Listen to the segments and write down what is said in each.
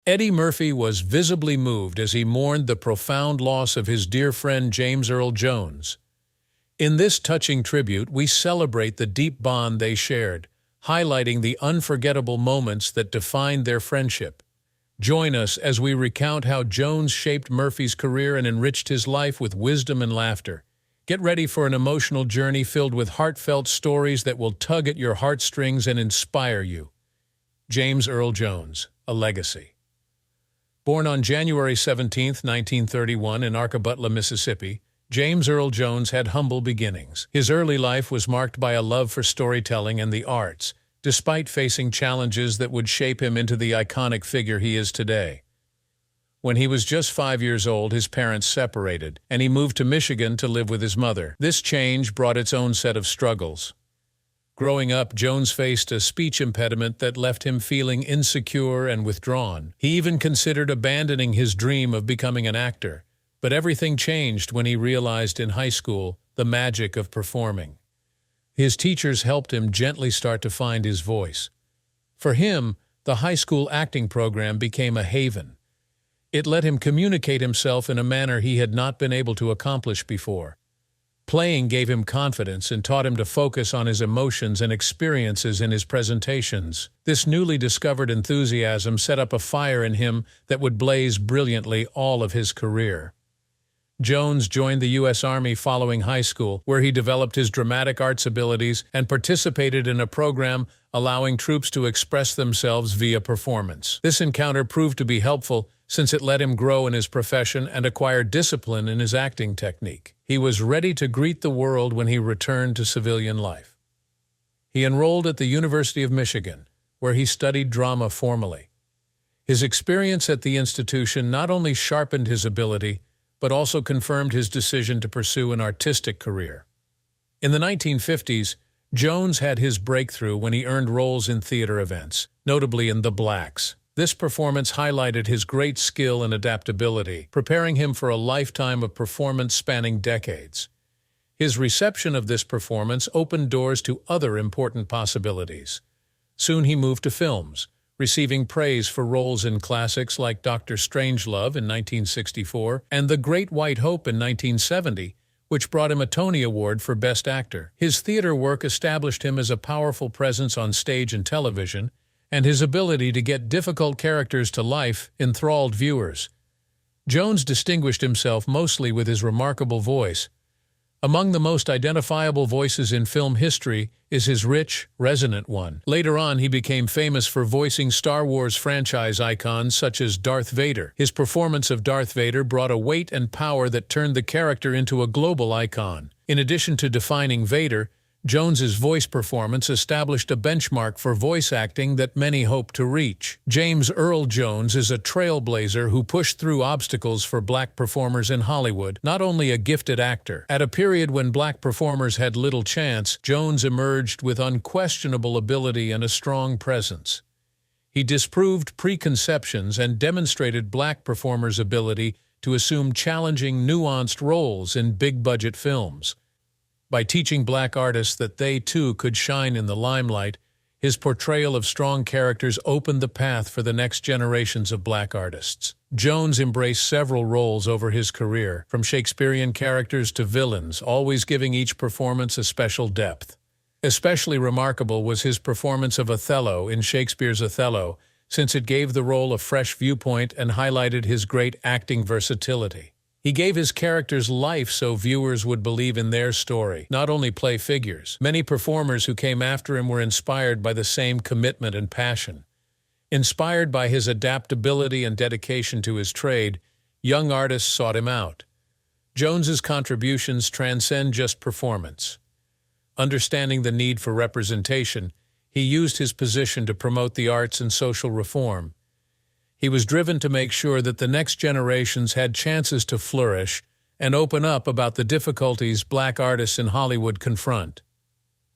Eddie Murphy was visibly moved as he mourned the profound loss of his dear friend James Earl Jones. In this touching tribute, we celebrate the deep bond they shared, highlighting the unforgettable moments that defined their friendship. Join us as we recount how Jones shaped Murphy's career and enriched his life with wisdom and laughter. Get ready for an emotional journey filled with heartfelt stories that will tug at your heartstrings and inspire you. James Earl Jones, a legacy. Born on January 17, 1931 in Arkabutla, Mississippi, James Earl Jones had humble beginnings. His early life was marked by a love for storytelling and the arts, despite facing challenges that would shape him into the iconic figure he is today. When he was just 5 years old, his parents separated, and he moved to Michigan to live with his mother. This change brought its own set of struggles. Growing up, Jones faced a speech impediment that left him feeling insecure and withdrawn. He even considered abandoning his dream of becoming an actor. But everything changed when he realized in high school the magic of performing. His teachers helped him gently start to find his voice. For him, the high school acting program became a haven. It let him communicate himself in a manner he had not been able to accomplish before. Playing gave him confidence and taught him to focus on his emotions and experiences in his presentations. This newly discovered enthusiasm set up a fire in him that would blaze brilliantly all of his career. Jones joined the U.S. Army following high school, where he developed his dramatic arts abilities and participated in a program allowing troops to express themselves via performance. This encounter proved to be helpful since it let him grow in his profession and acquire discipline in his acting technique. He was ready to greet the world when he returned to civilian life. He enrolled at the University of Michigan, where he studied drama formally. His experience at the institution not only sharpened his ability, but also confirmed his decision to pursue an artistic career. In the 1950s, Jones had his breakthrough when he earned roles in theater events, notably in The Blacks. This performance highlighted his great skill and adaptability, preparing him for a lifetime of performance spanning decades. His reception of this performance opened doors to other important possibilities. Soon he moved to films, receiving praise for roles in classics like Dr. Strangelove in 1964 and The Great White Hope in 1970, which brought him a Tony Award for Best Actor. His theater work established him as a powerful presence on stage and television, and his ability to get difficult characters to life enthralled viewers. Jones distinguished himself mostly with his remarkable voice. Among the most identifiable voices in film history is his rich, resonant one. Later on, he became famous for voicing Star Wars franchise icons such as Darth Vader. His performance of Darth Vader brought a weight and power that turned the character into a global icon. In addition to defining Vader, Jones's voice performance established a benchmark for voice acting that many hope to reach. James Earl Jones is a trailblazer who pushed through obstacles for black performers in Hollywood, not only a gifted actor. At a period when black performers had little chance, Jones emerged with unquestionable ability and a strong presence. He disproved preconceptions and demonstrated black performers' ability to assume challenging, nuanced roles in big-budget films. By teaching black artists that they, too, could shine in the limelight, his portrayal of strong characters opened the path for the next generations of black artists. Jones embraced several roles over his career, from Shakespearean characters to villains, always giving each performance a special depth. Especially remarkable was his performance of Othello in Shakespeare's Othello, since it gave the role a fresh viewpoint and highlighted his great acting versatility. He gave his characters life so viewers would believe in their story, not only play figures. Many performers who came after him were inspired by the same commitment and passion. Inspired by his adaptability and dedication to his trade, young artists sought him out. Jones's contributions transcend just performance. Understanding the need for representation, he used his position to promote the arts and social reform. He was driven to make sure that the next generations had chances to flourish and open up about the difficulties black artists in Hollywood confront.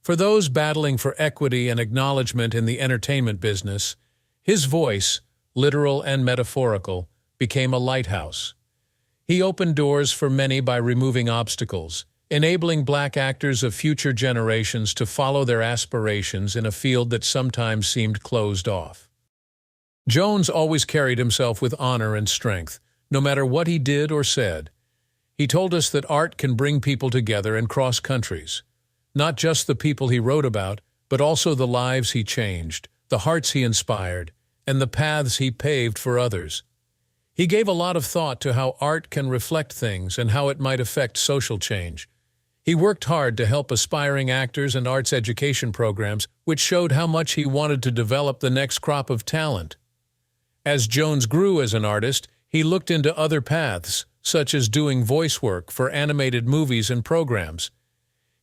For those battling for equity and acknowledgement in the entertainment business, his voice, literal and metaphorical, became a lighthouse. He opened doors for many by removing obstacles, enabling black actors of future generations to follow their aspirations in a field that sometimes seemed closed off. Jones always carried himself with honor and strength, no matter what he did or said. He told us that art can bring people together and cross countries. Not just the people he wrote about, but also the lives he changed, the hearts he inspired, and the paths he paved for others. He gave a lot of thought to how art can reflect things and how it might affect social change. He worked hard to help aspiring actors and arts education programs, which showed how much he wanted to develop the next crop of talent. As Jones grew as an artist, he looked into other paths, such as doing voice work for animated movies and programs.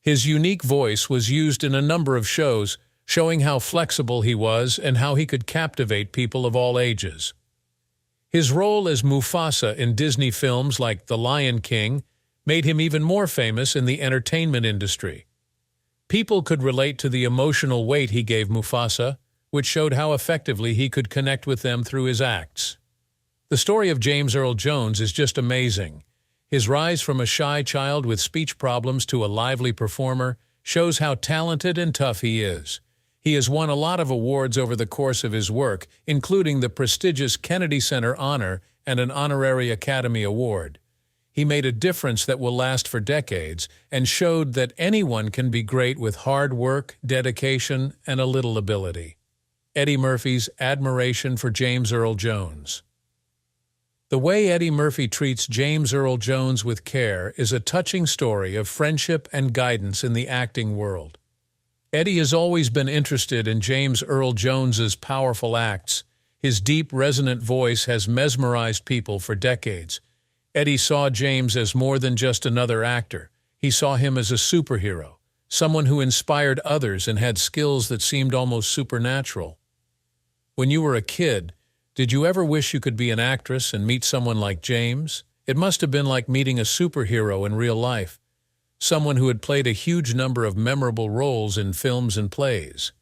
His unique voice was used in a number of shows, showing how flexible he was and how he could captivate people of all ages. His role as Mufasa in Disney films like The Lion King made him even more famous in the entertainment industry. People could relate to the emotional weight he gave Mufasa, which showed how effectively he could connect with them through his acts. The story of James Earl Jones is just amazing. His rise from a shy child with speech problems to a lively performer shows how talented and tough he is. He has won a lot of awards over the course of his work, including the prestigious Kennedy Center Honor and an Honorary Academy Award. He made a difference that will last for decades and showed that anyone can be great with hard work, dedication, and a little ability. Eddie Murphy's admiration for James Earl Jones. The way Eddie Murphy treats James Earl Jones with care is a touching story of friendship and guidance in the acting world. Eddie has always been interested in James Earl Jones's powerful acts. His deep, resonant voice has mesmerized people for decades. Eddie saw James as more than just another actor. He saw him as a superhero, someone who inspired others and had skills that seemed almost supernatural. When you were a kid, did you ever wish you could be an actress and meet someone like James? It must have been like meeting a superhero in real life, someone who had played a huge number of memorable roles in films and plays.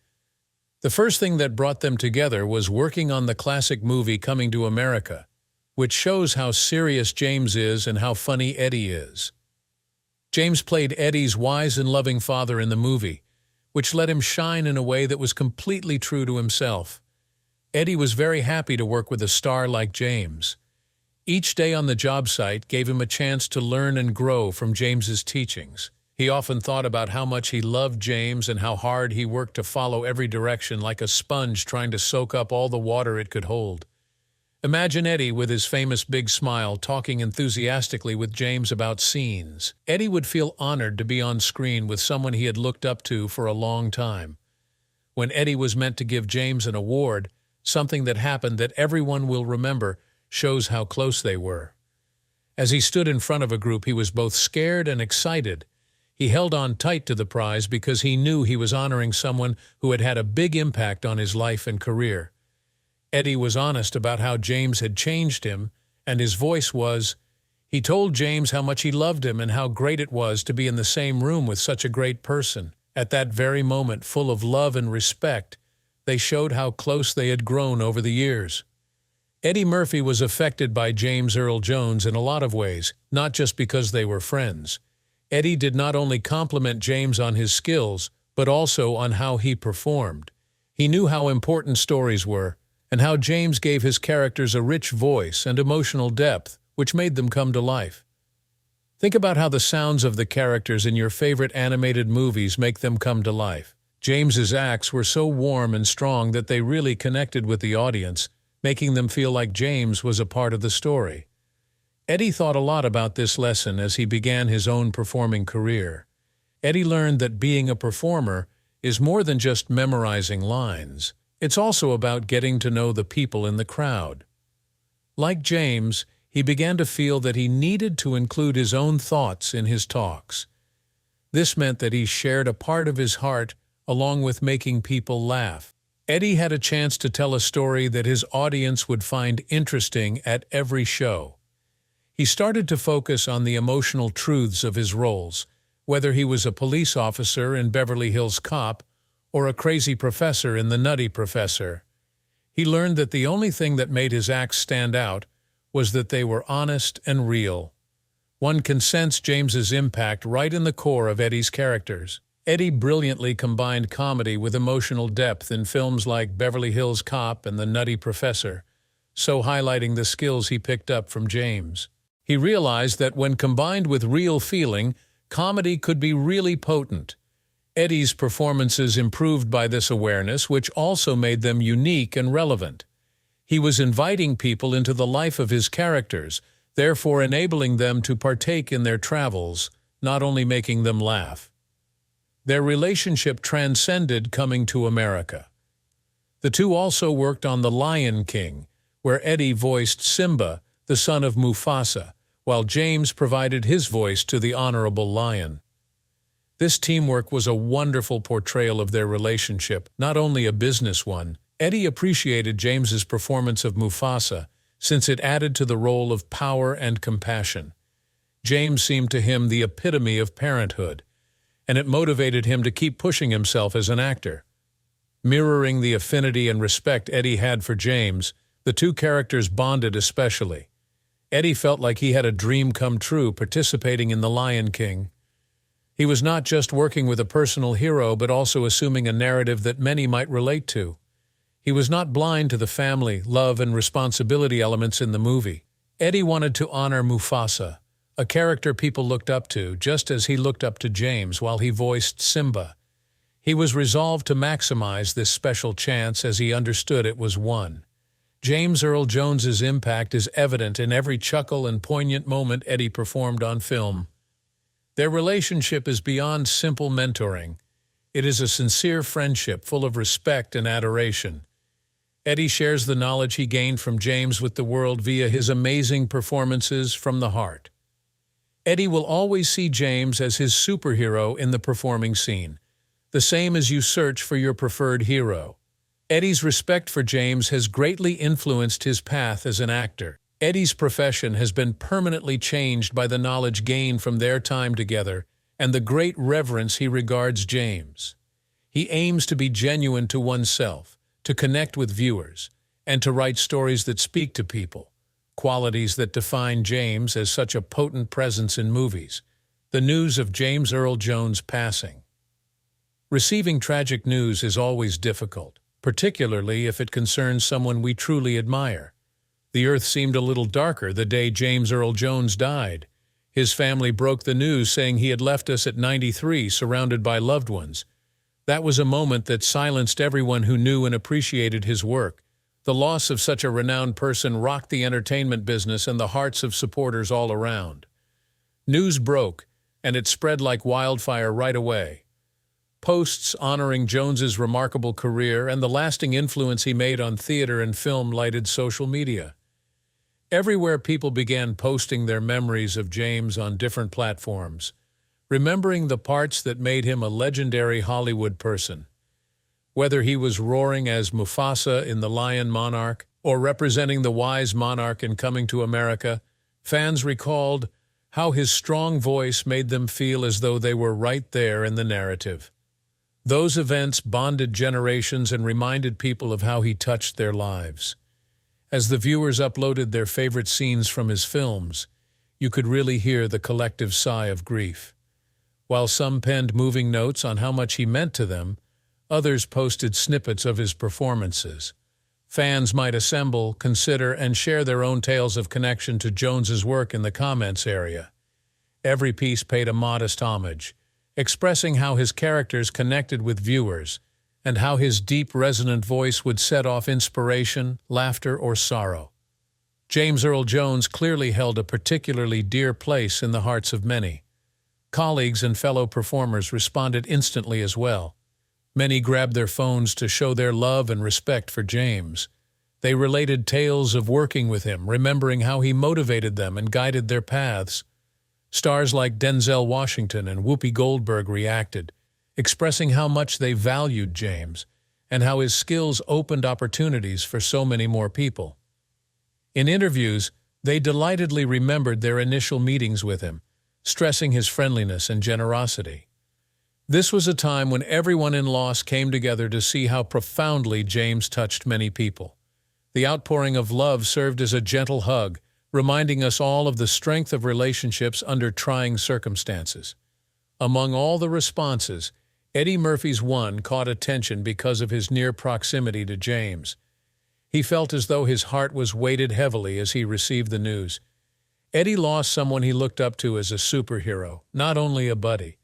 The first thing that brought them together was working on the classic movie Coming to America, which shows how serious James is and how funny Eddie is. James played Eddie's wise and loving father in the movie, which let him shine in a way that was completely true to himself. Eddie was very happy to work with a star like James. Each day on the job site gave him a chance to learn and grow from James's teachings. He often thought about how much he loved James and how hard he worked to follow every direction like a sponge trying to soak up all the water it could hold. Imagine Eddie with his famous big smile talking enthusiastically with James about scenes. Eddie would feel honored to be on screen with someone he had looked up to for a long time. When Eddie was meant to give James an award, something that happened that everyone will remember shows how close they were. As he stood in front of a group, he was both scared and excited. He held on tight to the prize because he knew he was honoring someone who had had a big impact on his life and career. Eddie was honest about how James had changed him, and his voice was, he told James how much he loved him and how great it was to be in the same room with such a great person. At that very moment, full of love and respect, they showed how close they had grown over the years. Eddie Murphy was affected by James Earl Jones in a lot of ways, not just because they were friends. Eddie did not only compliment James on his skills, but also on how he performed. He knew how important stories were, and how James gave his characters a rich voice and emotional depth, which made them come to life. Think about how the sounds of the characters in your favorite animated movies make them come to life. James's acts were so warm and strong that they really connected with the audience, making them feel like James was a part of the story. Eddie thought a lot about this lesson as he began his own performing career. Eddie learned that being a performer is more than just memorizing lines. It's also about getting to know the people in the crowd. Like James, he began to feel that he needed to include his own thoughts in his talks. This meant that he shared a part of his heart along with making people laugh. Eddie had a chance to tell a story that his audience would find interesting at every show. He started to focus on the emotional truths of his roles, whether he was a police officer in Beverly Hills Cop or a crazy professor in The Nutty Professor. He learned that the only thing that made his acts stand out was that they were honest and real. One can sense James's impact right in the core of Eddie's characters. Eddie brilliantly combined comedy with emotional depth in films like Beverly Hills Cop and The Nutty Professor, so highlighting the skills he picked up from James. He realized that when combined with real feeling, comedy could be really potent. Eddie's performances improved by this awareness, which also made them unique and relevant. He was inviting people into the life of his characters, therefore enabling them to partake in their travels, not only making them laugh. Their relationship transcended coming to America. The two also worked on The Lion King, where Eddie voiced Simba, the son of Mufasa, while James provided his voice to the Honorable Lion. This teamwork was a wonderful portrayal of their relationship, not only a business one. Eddie appreciated James's performance of Mufasa, since it added to the role of power and compassion. James seemed to him the epitome of parenthood, and it motivated him to keep pushing himself as an actor. Mirroring the affinity and respect Eddie had for James, the two characters bonded especially. Eddie felt like he had a dream come true participating in The Lion King. He was not just working with a personal hero, but also assuming a narrative that many might relate to. He was not blind to the family, love, and responsibility elements in the movie. Eddie wanted to honor Mufasa, a character people looked up to, just as he looked up to James while he voiced Simba. He was resolved to maximize this special chance as he understood it was won. James Earl Jones's impact is evident in every chuckle and poignant moment Eddie performed on film. Their relationship is beyond simple mentoring. It is a sincere friendship full of respect and adoration. Eddie shares the knowledge he gained from James with the world via his amazing performances from the heart. Eddie will always see James as his superhero in the performing scene, the same as you search for your preferred hero. Eddie's respect for James has greatly influenced his path as an actor. Eddie's profession has been permanently changed by the knowledge gained from their time together and the great reverence he regards James. He aims to be genuine to oneself, to connect with viewers, and to write stories that speak to people, qualities that define James as such a potent presence in movies. The news of James Earl Jones' passing. Receiving tragic news is always difficult, particularly if it concerns someone we truly admire. The earth seemed a little darker the day James Earl Jones died. His family broke the news saying he had left us at 93, surrounded by loved ones. That was a moment that silenced everyone who knew and appreciated his work. The loss of such a renowned person rocked the entertainment business and the hearts of supporters all around. News broke, and it spread like wildfire right away. Posts honoring Jones's remarkable career and the lasting influence he made on theater and film lighted social media. Everywhere people began posting their memories of James on different platforms, remembering the parts that made him a legendary Hollywood person. Whether he was roaring as Mufasa in The Lion Monarch or representing the wise monarch in Coming to America, fans recalled how his strong voice made them feel as though they were right there in the narrative. Those events bonded generations and reminded people of how he touched their lives. As the viewers uploaded their favorite scenes from his films, you could really hear the collective sigh of grief. While some penned moving notes on how much he meant to them, others posted snippets of his performances. Fans might assemble, consider, and share their own tales of connection to Jones's work in the comments area. Every piece paid a modest homage, expressing how his characters connected with viewers and how his deep, resonant voice would set off inspiration, laughter, or sorrow. James Earl Jones clearly held a particularly dear place in the hearts of many. Colleagues and fellow performers responded instantly as well. Many grabbed their phones to show their love and respect for James. They related tales of working with him, remembering how he motivated them and guided their paths. Stars like Denzel Washington and Whoopi Goldberg reacted, expressing how much they valued James and how his skills opened opportunities for so many more people. In interviews, they delightedly remembered their initial meetings with him, stressing his friendliness and generosity. This was a time when everyone in loss came together to see how profoundly James touched many people. The outpouring of love served as a gentle hug, reminding us all of the strength of relationships under trying circumstances. Among all the responses, Eddie Murphy's one caught attention because of his near proximity to James. He felt as though his heart was weighted heavily as he received the news. Eddie lost someone he looked up to as a superhero, not only a buddy.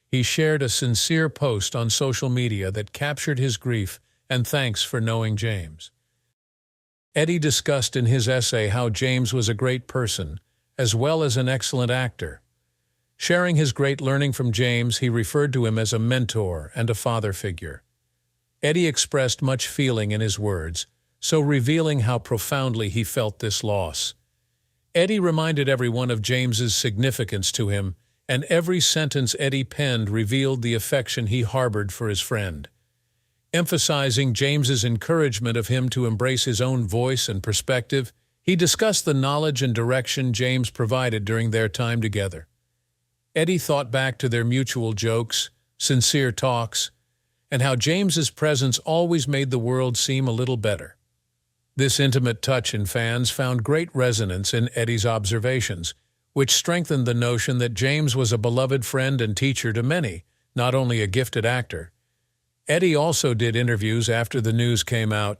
He shared a sincere post on social media that captured his grief and thanks for knowing James. Eddie discussed in his essay how James was a great person, as well as an excellent actor. Sharing his great learning from James, he referred to him as a mentor and a father figure. Eddie expressed much feeling in his words, so revealing how profoundly he felt this loss. Eddie reminded everyone of James's significance to him, and every sentence Eddie penned revealed the affection he harbored for his friend. Emphasizing James's encouragement of him to embrace his own voice and perspective, he discussed the knowledge and direction James provided during their time together. Eddie thought back to their mutual jokes, sincere talks, and how James's presence always made the world seem a little better. This intimate touch in fans found great resonance in Eddie's observations, which strengthened the notion that James was a beloved friend and teacher to many, not only a gifted actor. Eddie also did interviews after the news came out,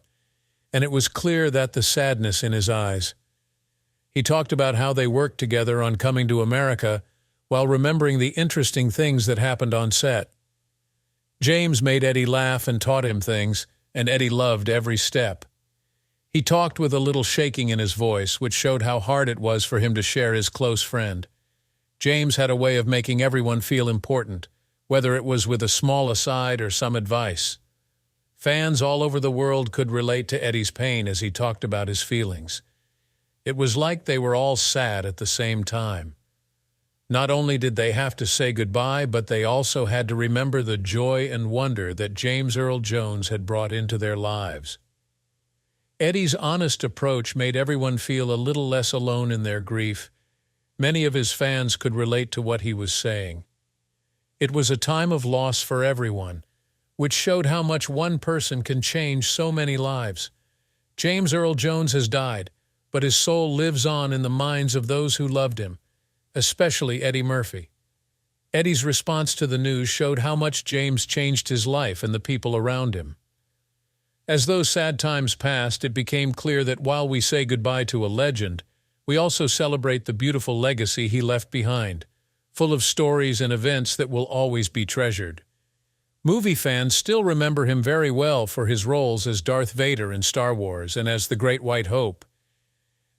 and it was clear that the sadness in his eyes. He talked about how they worked together on Coming to America while remembering the interesting things that happened on set. James made Eddie laugh and taught him things, and Eddie loved every step. He talked with a little shaking in his voice, which showed how hard it was for him to share his close friend. James had a way of making everyone feel important, whether it was with a small aside or some advice. Fans all over the world could relate to Eddie's pain as he talked about his feelings. It was like they were all sad at the same time. Not only did they have to say goodbye, but they also had to remember the joy and wonder that James Earl Jones had brought into their lives. Eddie's honest approach made everyone feel a little less alone in their grief. Many of his fans could relate to what he was saying. It was a time of loss for everyone, which showed how much one person can change so many lives. James Earl Jones has died, but his soul lives on in the minds of those who loved him, especially Eddie Murphy. Eddie's response to the news showed how much James changed his life and the people around him. As those sad times passed, it became clear that while we say goodbye to a legend, we also celebrate the beautiful legacy he left behind, full of stories and events that will always be treasured. Movie fans still remember him very well for his roles as Darth Vader in Star Wars and as the Great White Hope.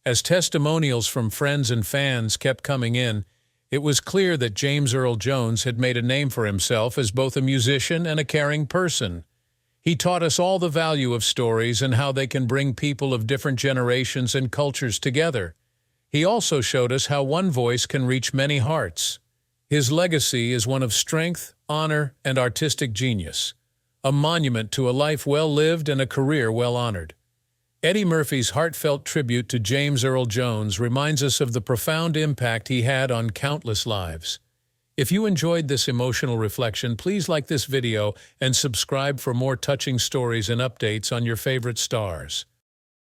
As testimonials from friends and fans kept coming in, it was clear that James Earl Jones had made a name for himself as both a musician and a caring person. He taught us all the value of stories and how they can bring people of different generations and cultures together. He also showed us how one voice can reach many hearts. His legacy is one of strength, honor, and artistic genius, a monument to a life well lived and a career well honored. Eddie Murphy's heartfelt tribute to James Earl Jones reminds us of the profound impact he had on countless lives. If you enjoyed this emotional reflection, please like this video and subscribe for more touching stories and updates on your favorite stars.